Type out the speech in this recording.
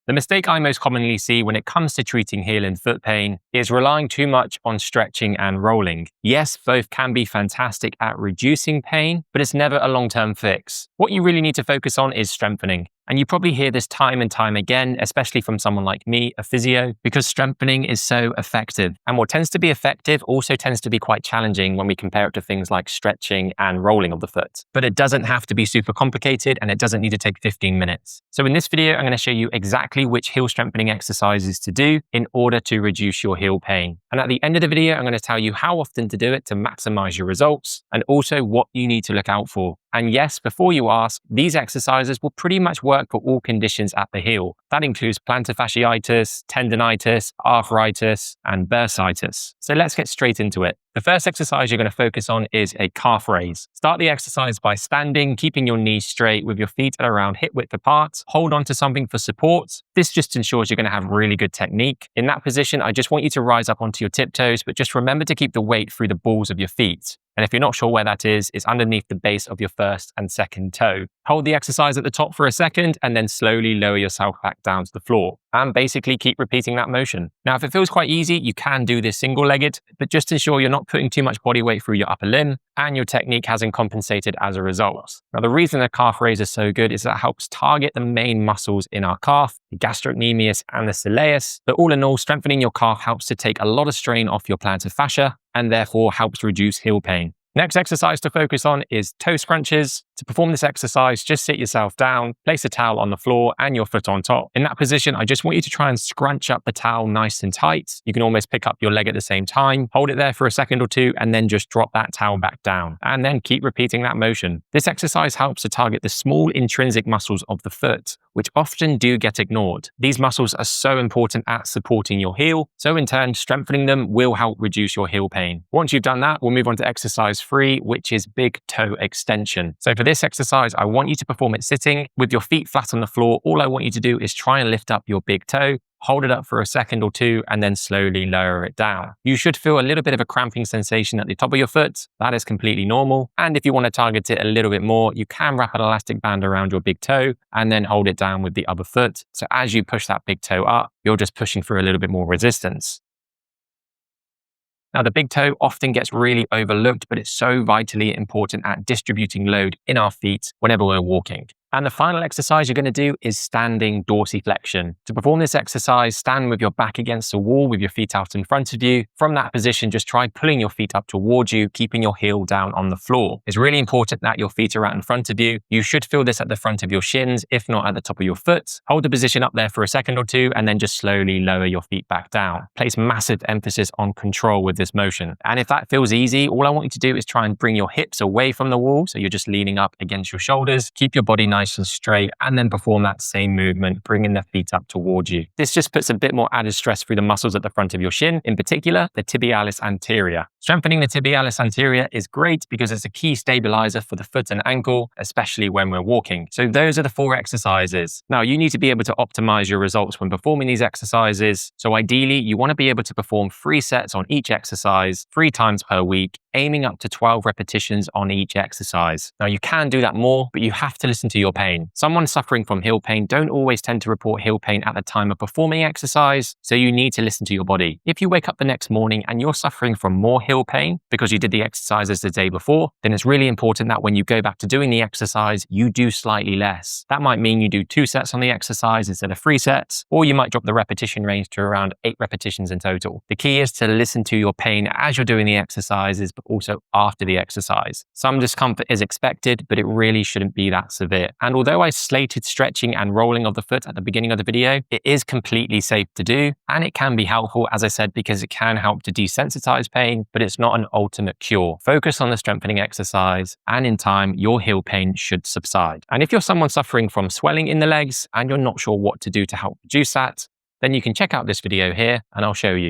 The mistake I most commonly see when it comes to treating heel and foot pain is relying too much on stretching and rolling. Yes, both can be fantastic at reducing pain, but it's never a long-term fix. What you really need to focus on is strengthening. And you probably hear this time and time again, especially from someone like me, a physio, because strengthening is so effective. And what tends to be effective also tends to be quite challenging when we compare it to things like stretching and rolling of the foot. But it doesn't have to be super complicated and it doesn't need to take 15 minutes. So in this video, I'm going to show you exactly which heel strengthening exercises to do in order to reduce your heel pain. And at the end of the video, I'm going to tell you how often to do it to maximize your results and also what you need to look out for. And yes, before you ask, these exercises will pretty much work for all conditions at the heel. That includes plantar fasciitis, tendonitis, arthritis, and bursitis. So let's get straight into it. The first exercise you're going to focus on is a calf raise. Start the exercise by standing, keeping your knees straight with your feet at around hip width apart. Hold on to something for support. This just ensures you're going to have really good technique. In that position, I just want you to rise up onto your tiptoes, but just remember to keep the weight through the balls of your feet. And if you're not sure where that is, it's underneath the base of your first and second toe. Hold the exercise at the top for a second and then slowly lower yourself back down to the floor. And basically keep repeating that motion. Now, if it feels quite easy, you can do this single-legged, but just ensure you're not putting too much body weight through your upper limb and your technique hasn't compensated as a result. Now, the reason the calf raise is so good is that it helps target the main muscles in our calf, the gastrocnemius and the soleus. But all in all, strengthening your calf helps to take a lot of strain off your plantar fascia and therefore helps reduce heel pain. Next exercise to focus on is toe scrunches. To perform this exercise, just sit yourself down, place a towel on the floor and your foot on top. In that position, I just want you to try and scrunch up the towel nice and tight. You can almost pick up your leg at the same time, hold it there for a second or two, and then just drop that towel back down. And then keep repeating that motion. This exercise helps to target the small intrinsic muscles of the foot, which often do get ignored. These muscles are so important at supporting your heel, so in turn, strengthening them will help reduce your heel pain. Once you've done that, we'll move on to exercise 3, which is big toe extension. So for this exercise, I want you to perform it sitting with your feet flat on the floor. All I want you to do is try and lift up your big toe, hold it up for a second or two, and then slowly lower it down. You should feel a little bit of a cramping sensation at the top of your foot. That is completely normal. And if you want to target it a little bit more, you can wrap an elastic band around your big toe and then hold it down with the other foot. So as you push that big toe up, you're just pushing through a little bit more resistance. Now, the big toe often gets really overlooked, but it's so vitally important at distributing load in our feet whenever we're walking. And the final exercise you're going to do is standing dorsiflexion. To perform this exercise, stand with your back against the wall with your feet out in front of you. From that position, just try pulling your feet up towards you, keeping your heel down on the floor. It's really important that your feet are out in front of you. You should feel this at the front of your shins, if not at the top of your foot. Hold the position up there for a second or two, and then just slowly lower your feet back down. Place massive emphasis on control with this motion. And if that feels easy, all I want you to do is try and bring your hips away from the wall. So you're just leaning up against your shoulders. Keep your body nice and straight, and then perform that same movement, bringing the feet up towards you. This just puts a bit more added stress through the muscles at the front of your shin, in particular, the tibialis anterior. Strengthening the tibialis anterior is great because it's a key stabilizer for the foot and ankle, especially when we're walking. So those are the 4 exercises. Now, you need to be able to optimize your results when performing these exercises. So ideally, you want to be able to perform 3 sets on each exercise 3 times per week, aiming up to 12 repetitions on each exercise. Now, you can do that more, but you have to listen to your pain. Someone suffering from heel pain don't always tend to report heel pain at the time of performing exercise, so you need to listen to your body. If you wake up the next morning and you're suffering from more heel pain because you did the exercises the day before, then it's really important that when you go back to doing the exercise, you do slightly less. That might mean you do 2 sets on the exercise instead of 3 sets, or you might drop the repetition range to around 8 repetitions in total. The key is to listen to your pain as you're doing the exercises, but also after the exercise. Some discomfort is expected, but it really shouldn't be that severe. And although I slated stretching and rolling of the foot at the beginning of the video, it is completely safe to do, and it can be helpful, as I said, because it can help to desensitize pain, but it's not an ultimate cure. Focus on the strengthening exercise, and in time, your heel pain should subside. And if you're someone suffering from swelling in the legs and you're not sure what to do to help reduce that, then you can check out this video here and I'll show you.